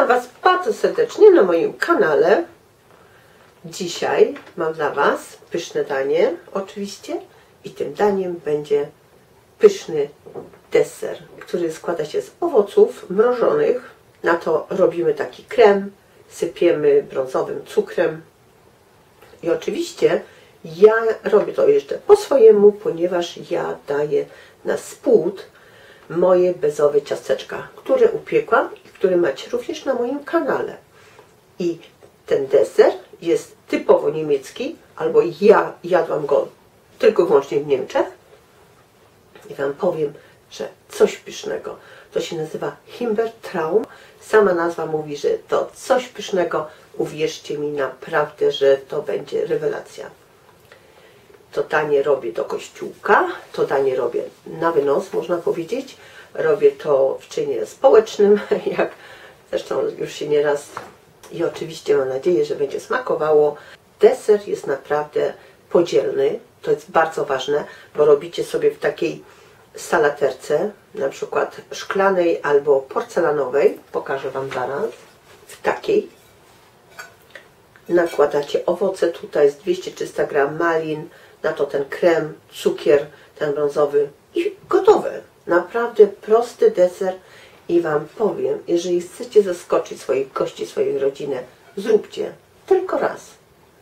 Witam Was bardzo serdecznie na moim kanale. Dzisiaj mam dla Was pyszne danie, oczywiście, i tym daniem będzie pyszny deser, który składa się z owoców mrożonych. Na to robimy taki krem, sypiemy brązowym cukrem i oczywiście ja robię to jeszcze po swojemu, ponieważ ja daję na spód moje bezowe ciasteczka, które upiekłam i które macie również na moim kanale. I ten deser jest typowo niemiecki, albo ja jadłam go tylko i wyłącznie w Niemczech. I Wam powiem, że coś pysznego. To się nazywa Himbeertraum. Sama nazwa mówi, że to coś pysznego. Uwierzcie mi naprawdę, że to będzie rewelacja. To danie robię do kościółka, to danie robię na wynos, można powiedzieć. Robię to w czynie społecznym, jak zresztą już się nieraz, i oczywiście mam nadzieję, że będzie smakowało. Deser jest naprawdę podzielny, to jest bardzo ważne, bo robicie sobie w takiej salaterce, na przykład szklanej albo porcelanowej, pokażę Wam zaraz, w takiej. Nakładacie owoce, tutaj jest 200-300 gram malin, na to ten krem, cukier, ten brązowy i gotowe. Naprawdę prosty deser i Wam powiem, jeżeli chcecie zaskoczyć swoich gości, swojej rodziny, zróbcie tylko raz,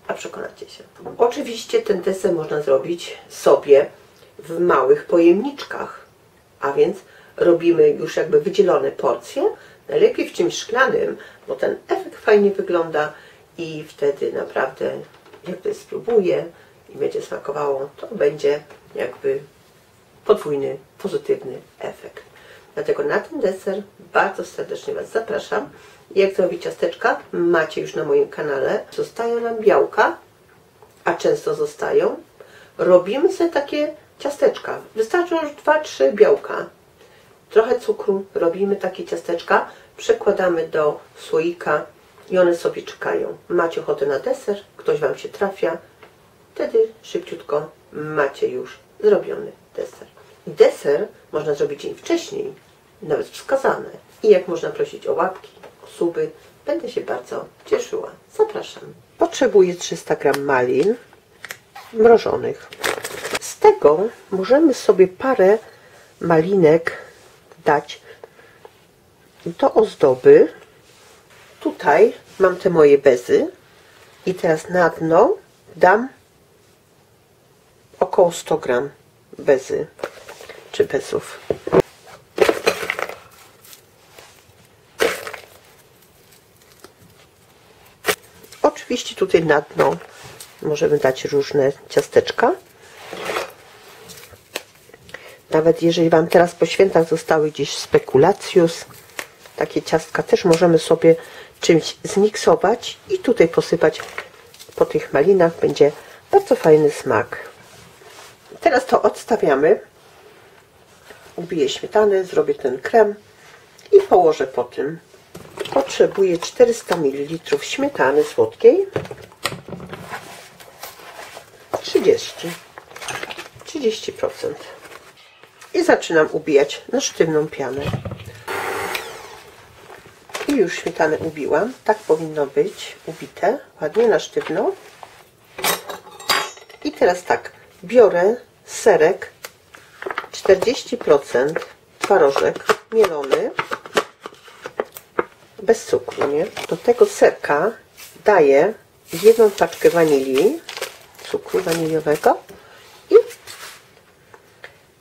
a przekonacie się. Oczywiście ten deser można zrobić sobie w małych pojemniczkach, a więc robimy już jakby wydzielone porcje, najlepiej w czymś szklanym, bo ten efekt fajnie wygląda i wtedy naprawdę, jak ktoś spróbuje i będzie smakowało, to będzie jakby podwójny, pozytywny efekt. Dlatego na ten deser bardzo serdecznie Was zapraszam. Jak zrobić ciasteczka, macie już na moim kanale. Zostają nam białka, a często zostają. Robimy sobie takie ciasteczka. Wystarczą już 2-3 białka. Trochę cukru, robimy takie ciasteczka, przekładamy do słoika i one sobie czekają. Macie ochotę na deser, ktoś Wam się trafia, wtedy szybciutko macie już zrobiony deser. Deser można zrobić dzień wcześniej, nawet wskazane. I jak można prosić o łapki, o suby, będę się bardzo cieszyła. Zapraszam. Potrzebuję 300 gram malin mrożonych. Z tego możemy sobie parę malinek dać do ozdoby. Tutaj mam te moje bezy i teraz na dno dam około 100 gram bezy czy bezów. Oczywiście tutaj na dno możemy dać różne ciasteczka. Nawet jeżeli Wam teraz po świętach zostały gdzieś spekulacjus, takie ciastka też możemy sobie czymś zmiksować i tutaj posypać po tych malinach. Będzie bardzo fajny smak. Teraz to odstawiamy. Ubiję śmietanę, zrobię ten krem i położę po tym. Potrzebuję 400 ml śmietany słodkiej. 30%. I zaczynam ubijać na sztywną pianę. I już śmietanę ubiłam. Tak powinno być ubite, ładnie na sztywno. I teraz tak, biorę serek 40%, twarożek mielony, bez cukru, nie? Do tego serka daję 1 paczkę wanilii, cukru waniliowego i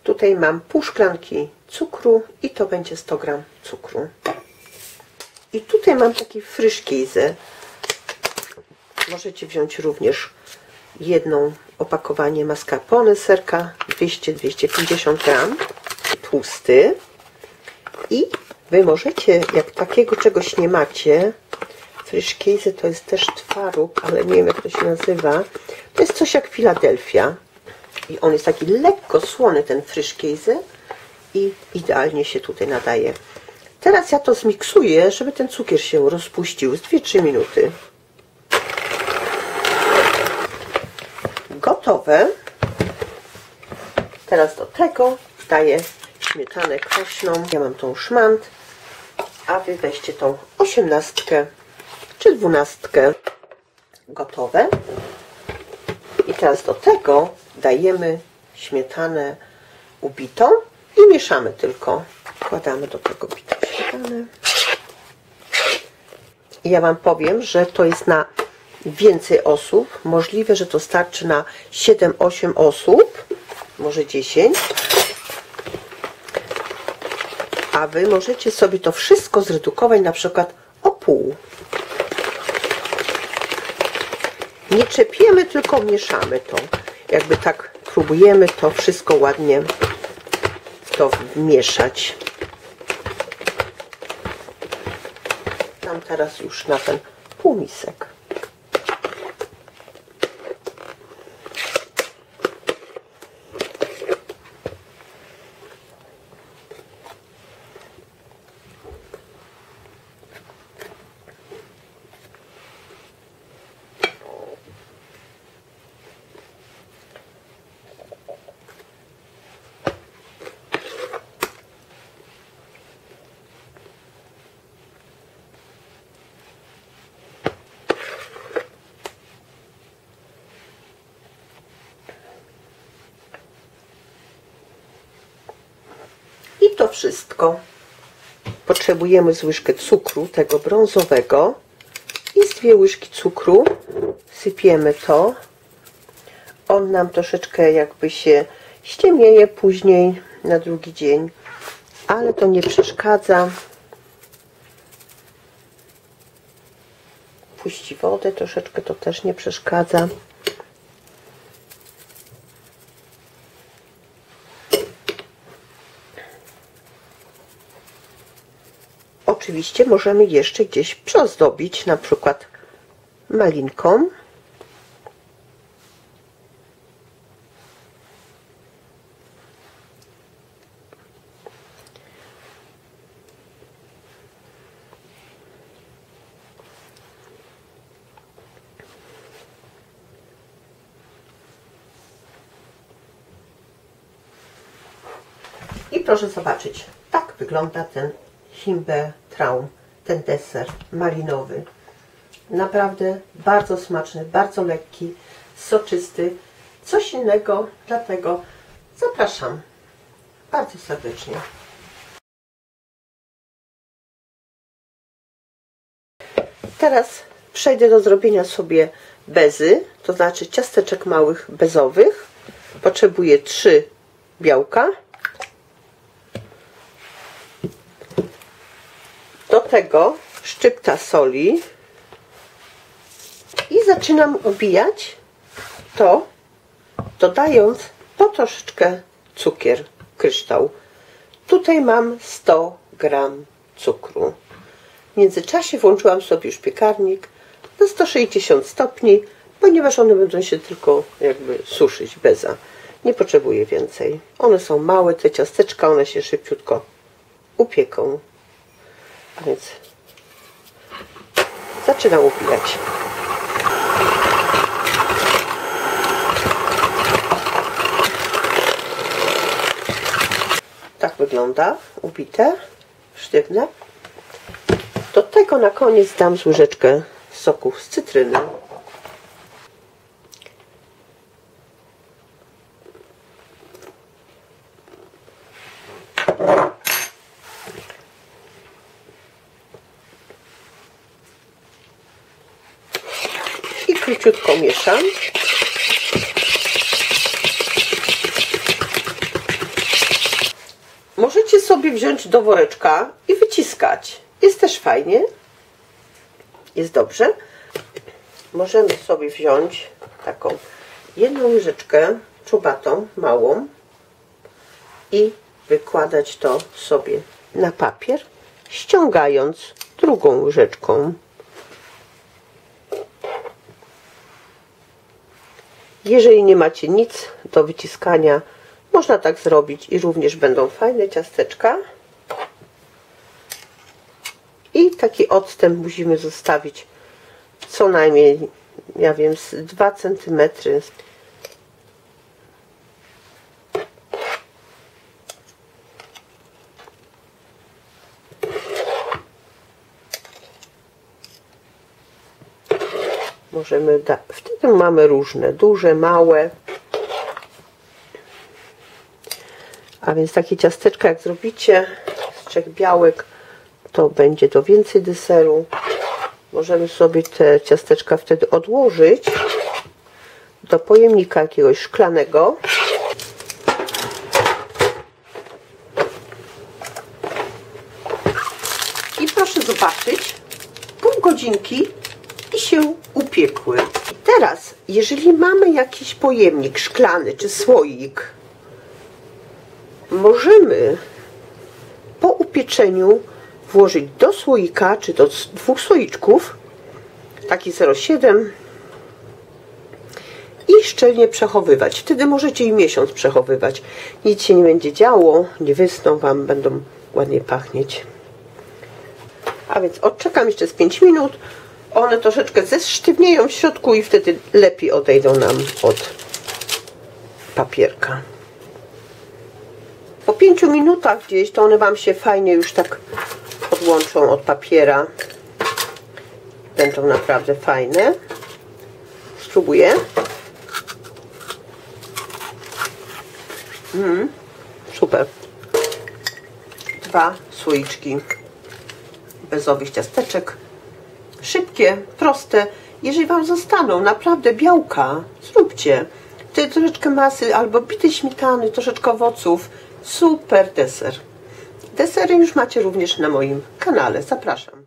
tutaj mam pół szklanki cukru i to będzie 100 gram cukru. I tutaj mam taki Frischkäse. Możecie wziąć również jedno opakowanie mascarpone serka, 200-250 gram, tłusty. I Wy możecie, jak takiego czegoś nie macie, Frischkäse to jest też twaróg, ale nie wiem jak to się nazywa. To jest coś jak Philadelphia. I on jest taki lekko słony, ten Frischkäse, i idealnie się tutaj nadaje. Teraz ja to zmiksuję, żeby ten cukier się rozpuścił z 2-3 minuty. Gotowe. Teraz do tego daję śmietanę kwaśną. Ja mam tą szmand. a wy weźcie tą 18 czy 12. Gotowe. I teraz do tego dajemy śmietanę ubitą i mieszamy tylko. Wkładamy do tego bitą śmietanę. I ja wam powiem, że to jest na więcej osób. Możliwe, że to starczy na 7-8 osób, może 10. A wy możecie sobie to wszystko zredukować na przykład o pół. Nie czepiemy, tylko mieszamy to. Jakby tak próbujemy to wszystko ładnie to wmieszać. Dam teraz już na ten półmisek. I to wszystko. Potrzebujemy z łyżkę cukru, tego brązowego, i z 2 łyżki cukru. Sypiemy to. On nam troszeczkę jakby się ściemnieje później na drugi dzień, ale to nie przeszkadza. Puści wodę troszeczkę, to też nie przeszkadza. Oczywiście możemy jeszcze gdzieś przyozdobić, na przykład malinką. I proszę zobaczyć, tak wygląda ten Himbeertraum, ten deser malinowy. Naprawdę bardzo smaczny, bardzo lekki, soczysty, coś innego, dlatego zapraszam bardzo serdecznie. Teraz przejdę do zrobienia sobie bezy, to znaczy ciasteczek małych bezowych. Potrzebuję 3 białka. Do tego szczypta soli i zaczynam obijać to, dodając po troszeczkę cukier, kryształ. Tutaj mam 100 gram cukru. W międzyczasie włączyłam sobie już piekarnik na 160 stopni, ponieważ one będą się tylko jakby suszyć, beza. Nie potrzebuję więcej. One są małe, te ciasteczka, one się szybciutko upieką. A więc zaczynam upijać. Tak wygląda, ubite, sztywne. Do tego na koniec dam z łyżeczkę soków z cytryny. I króciutko mieszam. Możecie sobie wziąć do woreczka i wyciskać. Jest też fajnie. Jest dobrze. Możemy sobie wziąć taką jedną łyżeczkę czubatą, małą, i wykładać to sobie na papier, ściągając drugą łyżeczką. Jeżeli nie macie nic do wyciskania, można tak zrobić i również będą fajne ciasteczka. I taki odstęp musimy zostawić co najmniej, ja wiem, z 2 cm. możemy dać. Wtedy mamy różne, duże, małe. A więc takie ciasteczka jak zrobicie z 3 białek, to będzie to więcej deseru. Możemy sobie te ciasteczka wtedy odłożyć do pojemnika jakiegoś szklanego. I proszę zobaczyć, pół godzinki i się upiekły. I teraz, jeżeli mamy jakiś pojemnik szklany czy słoik, możemy po upieczeniu włożyć do słoika, czy do 2 słoiczków, taki 0,7, i szczelnie przechowywać. Wtedy możecie i miesiąc przechowywać. Nic się nie będzie działo, nie wysną wam, będą ładnie pachnieć. A więc odczekam jeszcze z 5 minut. One troszeczkę zesztywnieją w środku i wtedy lepiej odejdą nam od papierka. Po 5 minutach gdzieś to one wam się fajnie już tak odłączą od papiera. Będą naprawdę fajne. Spróbuję. Super. 2 słoiczki bezowych ciasteczek. Szybkie, proste. Jeżeli wam zostaną naprawdę białka, zróbcie. Wtedy troszeczkę masy albo bitej śmietany, troszeczkę owoców. Super deser. Desery już macie również na moim kanale. Zapraszam.